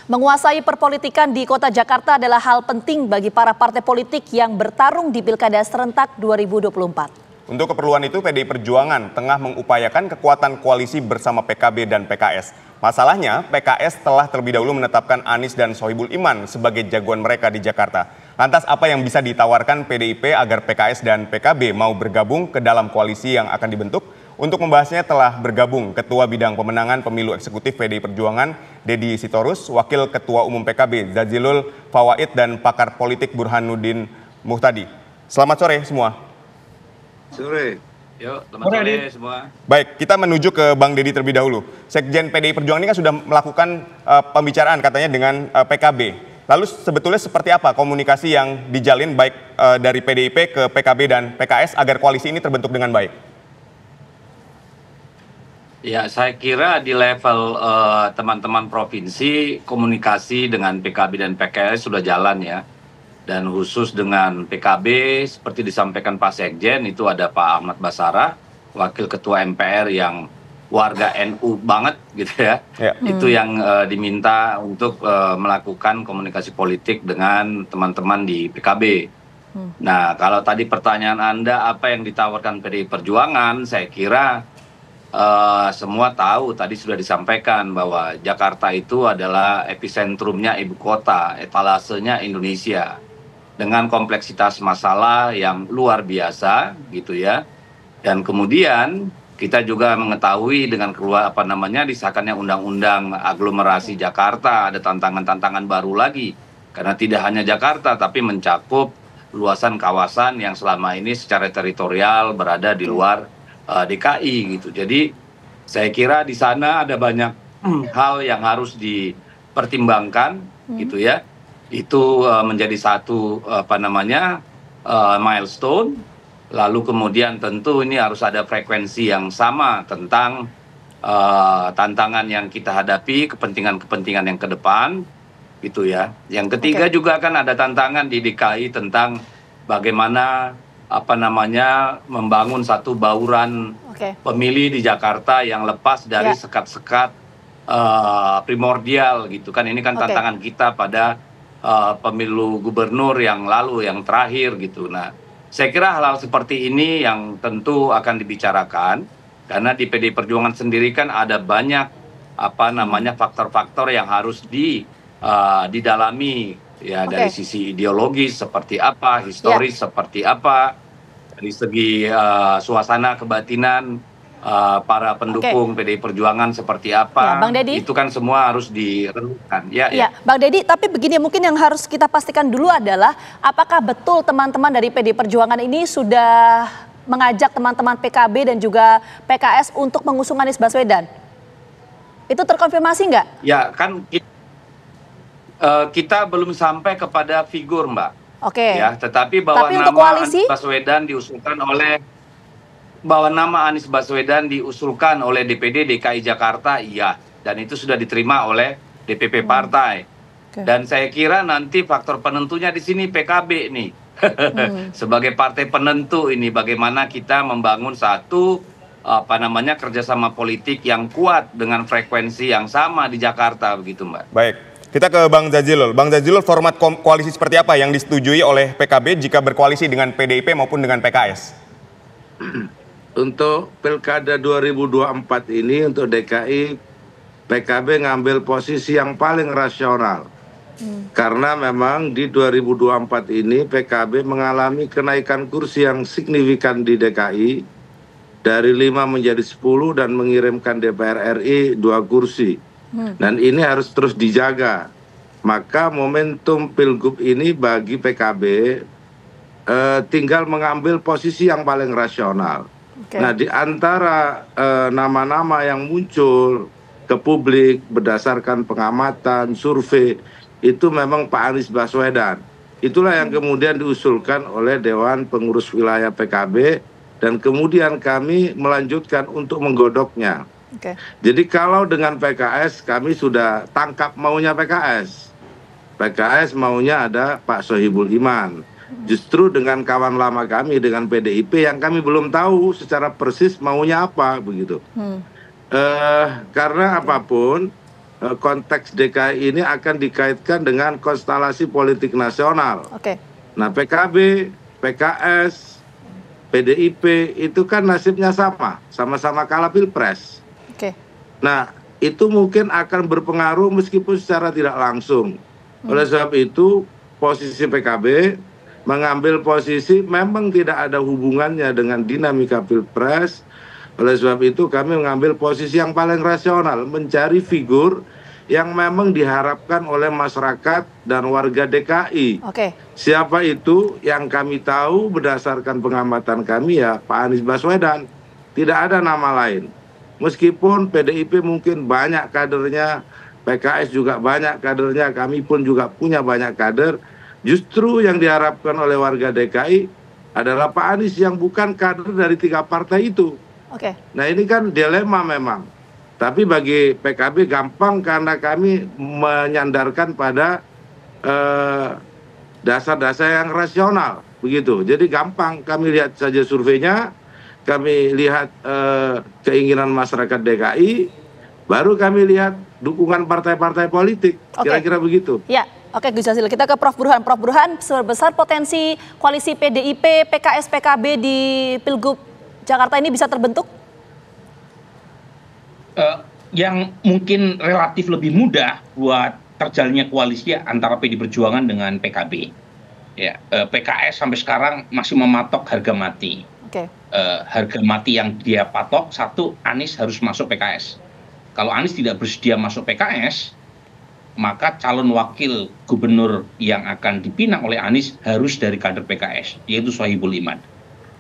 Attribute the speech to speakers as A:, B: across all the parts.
A: Menguasai perpolitikan di Kota Jakarta adalah hal penting bagi para partai politik yang bertarung di Pilkada serentak 2024.
B: Untuk keperluan itu, PDI Perjuangan tengah mengupayakan kekuatan koalisi bersama PKB dan PKS. Masalahnya, PKS telah terlebih dahulu menetapkan Anies dan Sohibul Iman sebagai jagoan mereka di Jakarta. Lantas apa yang bisa ditawarkan PDIP agar PKS dan PKB mau bergabung ke dalam koalisi yang akan dibentuk? Untuk membahasnya telah bergabung Ketua Bidang Pemenangan Pemilu Eksekutif PDI Perjuangan, Deddy Sitorus, Wakil Ketua Umum PKB, Jazilul Fawait, dan pakar politik Burhanuddin Muhtadi. Selamat sore semua.
C: Sore.
D: Yuk, selamat sore semua.
B: Baik, kita menuju ke Bang Deddy terlebih dahulu. Sekjen PDI Perjuangan ini kan sudah melakukan pembicaraan katanya dengan PKB. Lalu sebetulnya seperti apa komunikasi yang dijalin baik dari PDIP ke PKB dan PKS agar koalisi ini terbentuk dengan baik?
D: Ya, saya kira di level teman-teman provinsi komunikasi dengan PKB dan PKS sudah jalan ya. Dan khusus dengan PKB seperti disampaikan Pak Sekjen itu ada Pak Ahmad Basarah, Wakil Ketua MPR yang warga NU banget gitu ya. Itu yang diminta untuk melakukan komunikasi politik dengan teman-teman di PKB. Nah, kalau tadi pertanyaan Anda apa yang ditawarkan PDI Perjuangan, saya kira semua tahu tadi sudah disampaikan bahwa Jakarta itu adalah episentrumnya ibu kota, etalasenya Indonesia dengan kompleksitas masalah yang luar biasa gitu ya. Dan kemudian kita juga mengetahui dengan disahkannya undang-undang aglomerasi Jakarta ada tantangan-tantangan baru lagi karena tidak hanya Jakarta tapi mencakup luasan kawasan yang selama ini secara teritorial berada di luar DKI gitu. Jadi saya kira di sana ada banyak hal yang harus dipertimbangkan gitu ya. Itu menjadi satu milestone. Lalu kemudian tentu ini harus ada frekuensi yang sama tentang tantangan yang kita hadapi, kepentingan-kepentingan yang ke depan gitu ya. Yang ketiga juga kan ada tantangan di DKI tentang bagaimana membangun satu bauran pemilih di Jakarta yang lepas dari sekat-sekat primordial gitu kan. Ini kan tantangan kita pada pemilu gubernur yang lalu, yang terakhir gitu. Nah, saya kira hal-hal seperti ini yang tentu akan dibicarakan karena di PDI Perjuangan sendiri kan ada banyak faktor-faktor yang harus didalami ya, dari sisi ideologis seperti apa, historis seperti apa, dari segi suasana kebatinan para pendukung PDI Perjuangan seperti apa,
A: Bang Deddy,
D: itu kan semua harus direnungkan. Ya.
A: Bang Deddy, tapi begini mungkin yang harus kita pastikan dulu adalah apakah betul teman-teman dari PDI Perjuangan ini sudah mengajak teman-teman PKB dan juga PKS untuk mengusung Anies Baswedan? Itu terkonfirmasi nggak? Ya, kan
D: kita belum sampai kepada figur, Mbak. Ya, tetapi bahwa nama Anies Baswedan diusulkan oleh DPD DKI Jakarta, iya, dan itu sudah diterima oleh DPP partai. Dan saya kira nanti faktor penentunya di sini PKB nih. Sebagai partai penentu ini bagaimana kita membangun satu kerjasama politik yang kuat dengan frekuensi yang sama di Jakarta begitu, Mbak.
B: Baik. Kita ke Bang Jazilul. Bang Jazilul, format koalisi seperti apa yang disetujui oleh PKB jika berkoalisi dengan PDIP maupun dengan PKS?
C: Untuk Pilkada 2024 ini untuk DKI, PKB ngambil posisi yang paling rasional. Karena memang di 2024 ini PKB mengalami kenaikan kursi yang signifikan di DKI. Dari 5 menjadi 10 dan mengirimkan DPR RI 2 kursi. Dan ini harus terus dijaga. Maka momentum Pilgub ini bagi PKB tinggal mengambil posisi yang paling rasional. Nah, di antara nama-nama yang muncul ke publik berdasarkan pengamatan, survei, itu memang Pak Anies Baswedan. Itulah yang kemudian diusulkan oleh Dewan Pengurus Wilayah PKB dan kemudian kami melanjutkan untuk menggodoknya. Jadi kalau dengan PKS kami sudah tangkap maunya PKS. PKS maunya ada Pak Sohibul Iman. Justru dengan kawan lama kami dengan PDIP yang kami belum tahu secara persis maunya apa begitu. Karena apapun konteks DKI ini akan dikaitkan dengan konstelasi politik nasional.
A: Oke.
C: Nah, PKB, PKS, PDIP itu kan nasibnya sama-sama kalah Pilpres.
A: Oke.
C: Nah, itu mungkin akan berpengaruh meskipun secara tidak langsung. Oleh sebab itu, posisi PKB mengambil posisi memang tidak ada hubungannya dengan dinamika Pilpres. Oleh sebab itu kami mengambil posisi yang paling rasional, mencari figur yang memang diharapkan oleh masyarakat dan warga DKI.
A: Oke.
C: Siapa itu? Yang kami tahu berdasarkan pengamatan kami ya Pak Anies Baswedan. Tidak ada nama lain. Meskipun PDIP mungkin banyak kadernya, PKS juga banyak kadernya, kami pun juga punya banyak kader. Justru yang diharapkan oleh warga DKI adalah Pak Anies yang bukan kader dari 3 partai itu.
A: Oke.
C: Nah ini kan dilema memang. Tapi bagi PKB gampang karena kami menyandarkan pada dasar-dasar yang rasional. Begitu. Jadi gampang kami lihat saja surveinya, kami lihat keinginan masyarakat DKI, baru kami lihat dukungan partai-partai politik. Kira-kira begitu.
A: Ya. Oke Gus Jazil, kita ke Prof Burhan. Prof Burhan, sebesar potensi koalisi PDIP, PKS, PKB di Pilgub Jakarta ini bisa terbentuk?
E: Yang mungkin relatif lebih mudah buat terjalinnya koalisi antara PD Perjuangan dengan PKB. Ya, PKS sampai sekarang masih mematok harga mati.
A: Oke.
E: Harga mati yang dia patok, satu, Anies harus masuk PKS. Kalau Anies tidak bersedia masuk PKS, maka calon wakil gubernur yang akan dipinang oleh Anies harus dari kader PKS, yaitu Sohibul Iman.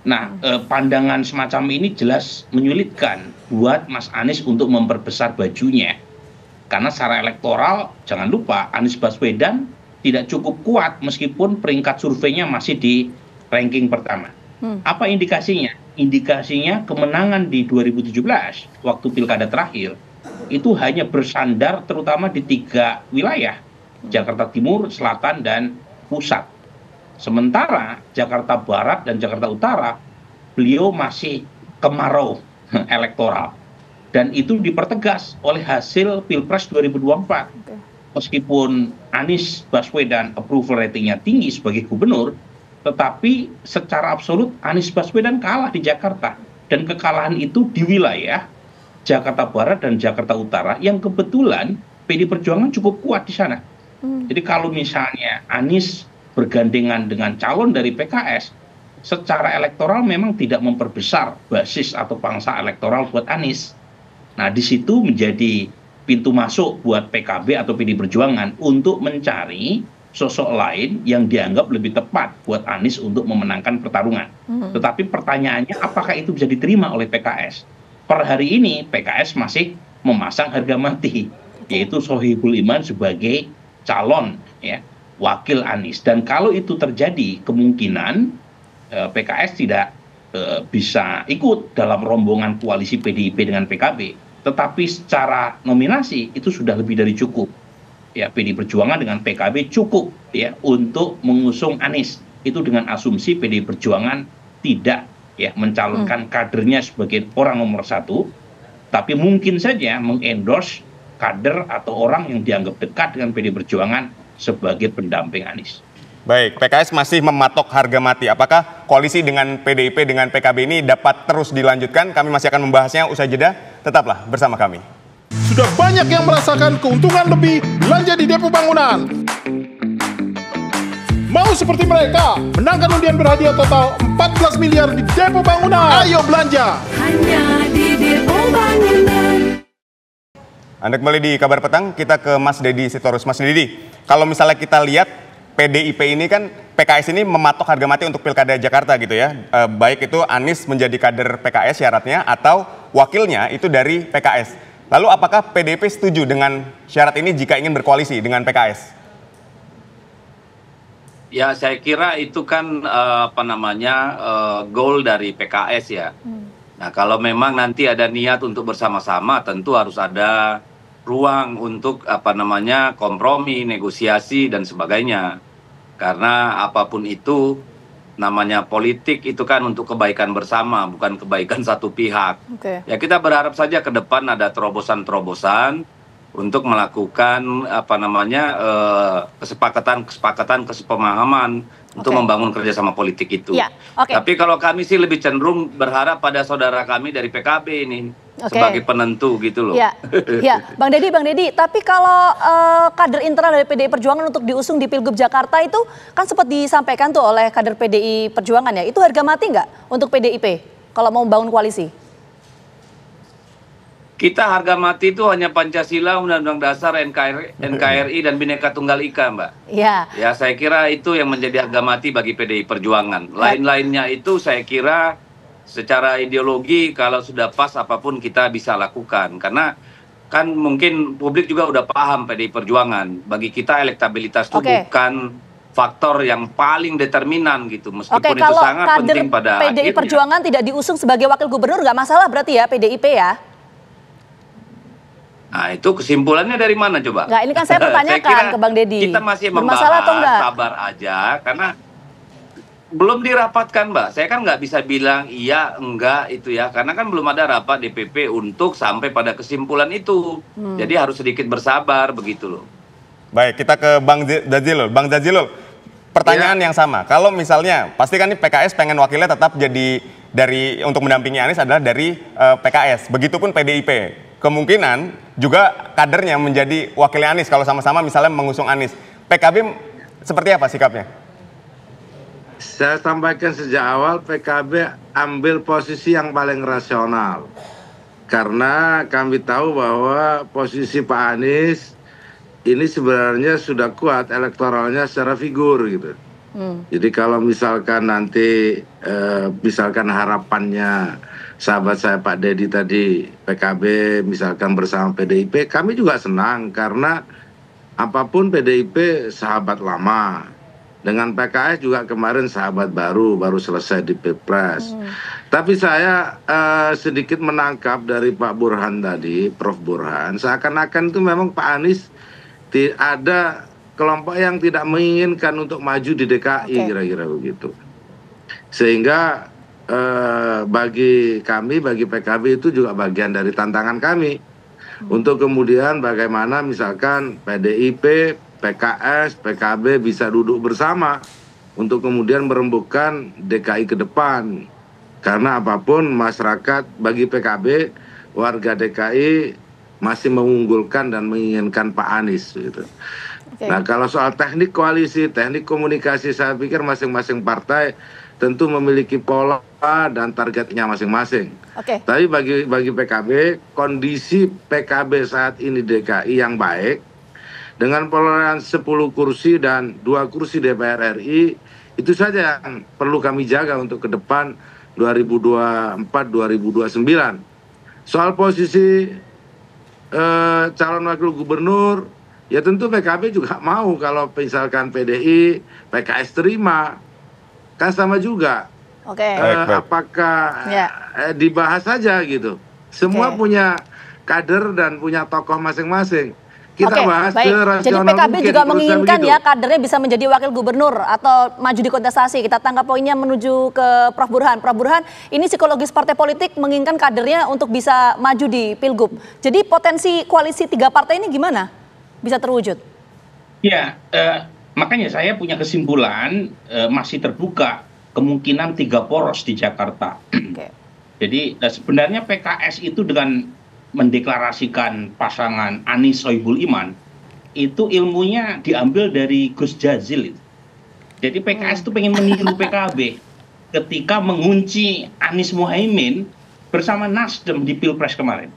E: Nah, pandangan semacam ini jelas menyulitkan buat Mas Anies untuk memperbesar bajunya. Karena secara elektoral, jangan lupa Anies Baswedan tidak cukup kuat meskipun peringkat surveinya masih di ranking pertama. Apa indikasinya? Indikasinya kemenangan di 2017, waktu pilkada terakhir, itu hanya bersandar terutama di 3 wilayah, Jakarta Timur, Selatan, dan Pusat. Sementara Jakarta Barat dan Jakarta Utara, beliau masih kemarau elektoral. Dan itu dipertegas oleh hasil Pilpres 2024. Meskipun Anies Baswedan approval ratingnya tinggi sebagai gubernur, tetapi secara absolut Anies Baswedan kalah di Jakarta. Dan kekalahan itu di wilayah Jakarta Barat dan Jakarta Utara yang kebetulan PD Perjuangan cukup kuat di sana. Jadi kalau misalnya Anies bergandengan dengan calon dari PKS, secara elektoral memang tidak memperbesar basis atau pangsa elektoral buat Anies. Nah, di situ menjadi pintu masuk buat PKB atau PD Perjuangan untuk mencari sosok lain yang dianggap lebih tepat buat Anies untuk memenangkan pertarungan. Tetapi pertanyaannya, apakah itu bisa diterima oleh PKS? Per hari ini PKS masih memasang harga mati, yaitu Sohibul Iman sebagai calon ya wakil Anies. Dan kalau itu terjadi, kemungkinan PKS tidak bisa ikut dalam rombongan koalisi PDIP dengan PKB. Tetapi secara nominasi itu sudah lebih dari cukup. Ya, PD Perjuangan dengan PKB cukup ya untuk mengusung Anies. Itu dengan asumsi PD Perjuangan tidak ya mencalonkan kadernya sebagai orang nomor 1, tapi mungkin saja mengendorse kader atau orang yang dianggap dekat dengan PD Perjuangan sebagai pendamping Anies.
B: Baik, PKS masih mematok harga mati. Apakah koalisi dengan PDIP dengan PKB ini dapat terus dilanjutkan? Kami masih akan membahasnya usai jeda. Tetaplah bersama kami.
F: Sudah banyak yang merasakan keuntungan lebih belanja di Depo Bangunan. Mau seperti mereka, menangkan undian berhadiah total 14 miliar di Depo Bangunan. Ayo belanja!
G: Hanya di Depo Bangunan.
B: Anda kembali di Kabar Petang, kita ke Mas Dedi Sitorus. Mas Dedi, kalau misalnya kita lihat PDIP ini kan, PKS ini mematok harga mati untuk Pilkada Jakarta gitu ya. Baik itu Anies menjadi kader PKS syaratnya atau wakilnya itu dari PKS. Lalu apakah PDIP setuju dengan syarat ini jika ingin berkoalisi dengan PKS?
D: Ya, saya kira itu kan goal dari PKS ya. Nah, kalau memang nanti ada niat untuk bersama-sama, tentu harus ada ruang untuk kompromi, negosiasi dan sebagainya. Karena apapun itu, namanya politik itu kan untuk kebaikan bersama, bukan kebaikan satu pihak. Ya, kita berharap saja ke depan ada terobosan-terobosan untuk melakukan kesepakatan kesepemahaman untuk membangun kerjasama politik itu. Tapi kalau kami sih lebih cenderung berharap pada saudara kami dari PKB ini sebagai penentu gitu loh.
A: Ya, Bang Deddy, tapi kalau kader internal dari PDI Perjuangan untuk diusung di Pilgub Jakarta itu kan sempat disampaikan tuh oleh kader PDI Perjuangan ya, itu harga mati nggak untuk PDIP kalau mau membangun koalisi?
D: Kita harga mati itu hanya Pancasila, Undang-Undang Dasar, NKRI, dan Bhinneka Tunggal Ika, Mbak. Ya, saya kira itu yang menjadi harga mati bagi PDI Perjuangan. Lain-lainnya itu saya kira secara ideologi kalau sudah pas apapun kita bisa lakukan. Karena kan mungkin publik juga udah paham PDI Perjuangan. Bagi kita elektabilitas itu bukan faktor yang paling determinan gitu. Meskipun itu sangat penting pada akhirnya.
A: PDI Perjuangan tidak diusung sebagai wakil gubernur nggak masalah berarti ya PDIP ya?
D: Nah itu kesimpulannya dari mana coba?
A: Nggak, ini kan saya pertanyakan ke Bang Deddy.
D: Kita masih membahas, sabar aja, karena belum dirapatkan Mbak. Saya kan nggak bisa bilang iya, enggak itu ya, karena kan belum ada rapat DPP untuk sampai pada kesimpulan itu. Jadi harus sedikit bersabar begitu loh.
B: Baik, kita ke Bang Jazilul. Bang Jazilul, pertanyaan yang sama. Kalau misalnya, pasti kan PKS pengen wakilnya tetap jadi untuk mendampingi Anies adalah dari PKS. Begitupun PDIP. Kemungkinan juga kadernya menjadi wakilnya Anies kalau sama-sama misalnya mengusung Anies. PKB seperti apa sikapnya?
C: Saya sampaikan sejak awal PKB ambil posisi yang paling rasional. Karena kami tahu bahwa posisi Pak Anies ini sebenarnya sudah kuat elektoralnya secara figur gitu. Jadi kalau misalkan nanti misalkan harapannya sahabat saya Pak Deddy tadi PKB misalkan bersama PDIP, kami juga senang karena apapun PDIP sahabat lama, dengan PKS juga kemarin sahabat baru selesai di Pilpres. Tapi saya sedikit menangkap dari Pak Burhan tadi, Prof Burhan, seakan-akan itu memang Pak Anies ada kelompok yang tidak menginginkan untuk maju di DKI, kira-kira begitu. Sehingga bagi kami, bagi PKB itu juga bagian dari tantangan kami untuk kemudian bagaimana misalkan PDIP, PKS, PKB bisa duduk bersama untuk kemudian merembukkan DKI ke depan. Karena apapun masyarakat bagi PKB, warga DKI masih mengunggulkan dan menginginkan Pak Anies gitu. Nah kalau soal teknik koalisi, teknik komunikasi, saya pikir masing-masing partai tentu memiliki pola dan targetnya masing-masing. Tapi bagi PKB, kondisi PKB saat ini DKI yang baik, dengan perolehan 10 kursi dan 2 kursi DPR RI, itu saja yang perlu kami jaga untuk ke depan 2024-2029. Soal posisi calon wakil gubernur, ya tentu PKB juga mau kalau misalkan PDI, PKS terima, kan sama juga. Apakah dibahas saja gitu. Semua punya kader dan punya tokoh masing-masing. Kita bahas serasional.
A: Jadi PKB juga menginginkan ya kadernya bisa menjadi wakil gubernur atau maju di kontestasi. Kita tangkap poinnya menuju ke Prof Burhan. Prof Burhan, ini psikologis partai politik menginginkan kadernya untuk bisa maju di Pilgub. Jadi potensi koalisi 3 partai ini gimana bisa terwujud?
E: Ya, makanya saya punya kesimpulan masih terbuka kemungkinan 3 poros di Jakarta. Jadi sebenarnya PKS itu dengan mendeklarasikan pasangan Anies Sohibul Iman itu ilmunya diambil dari Gus Jazil. Jadi PKS itu pengen meniru PKB ketika mengunci Anies Muhaimin bersama Nasdem di Pilpres kemarin.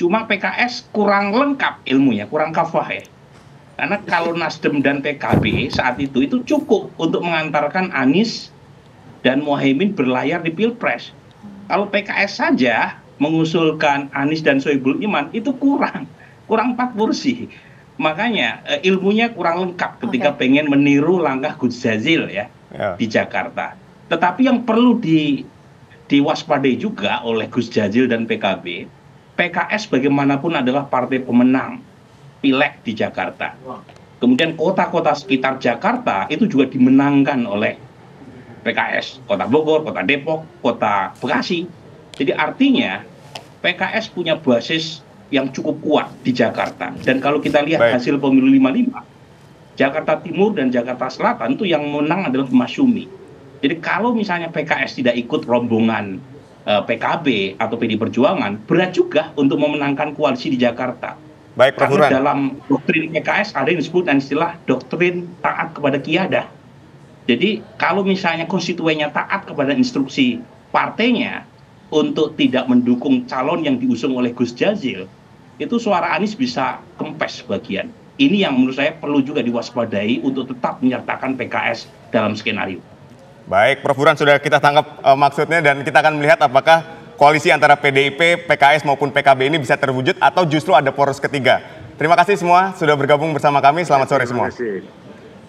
E: Cuma PKS kurang lengkap ilmunya, kurang kafah ya. Karena kalau Nasdem dan PKB saat itu cukup untuk mengantarkan Anies dan Muhaimin berlayar di Pilpres. Kalau PKS saja mengusulkan Anies dan Sohibul Iman itu kurang 4 kursi. Makanya ilmunya kurang lengkap ketika pengen meniru langkah Gus Jazil ya di Jakarta. Tetapi yang perlu diwaspadai juga oleh Gus Jazil dan PKB, PKS bagaimanapun adalah partai pemenang Pileg di Jakarta. Kemudian kota-kota sekitar Jakarta itu juga dimenangkan oleh PKS. Kota Bogor, Kota Depok, Kota Bekasi. Jadi artinya PKS punya basis yang cukup kuat di Jakarta. Dan kalau kita lihat
B: Baik.
E: hasil pemilu 55, Jakarta Timur dan Jakarta Selatan itu yang menang adalah Masyumi. Jadi kalau misalnya PKS tidak ikut rombongan PKB atau PD Perjuangan, berat juga untuk memenangkan koalisi di Jakarta.
B: Baik, Prof.
E: Karena
B: Burhan.
E: dalam doktrin PKS ada yang disebut dengan istilah doktrin taat kepada kiadah. Jadi kalau misalnya konstituennya taat kepada instruksi partainya untuk tidak mendukung calon yang diusung oleh Gus Jazil, itu suara Anies bisa kempes sebagian. Ini yang menurut saya perlu juga diwaspadai untuk tetap menyertakan PKS dalam skenario.
B: Baik, Prof. Burhan, sudah kita tangkap maksudnya dan kita akan melihat apakah koalisi antara PDIP, PKS maupun PKB ini bisa terwujud atau justru ada poros ketiga. Terima kasih semua sudah bergabung bersama kami. Selamat sore semua.
C: Terima kasih.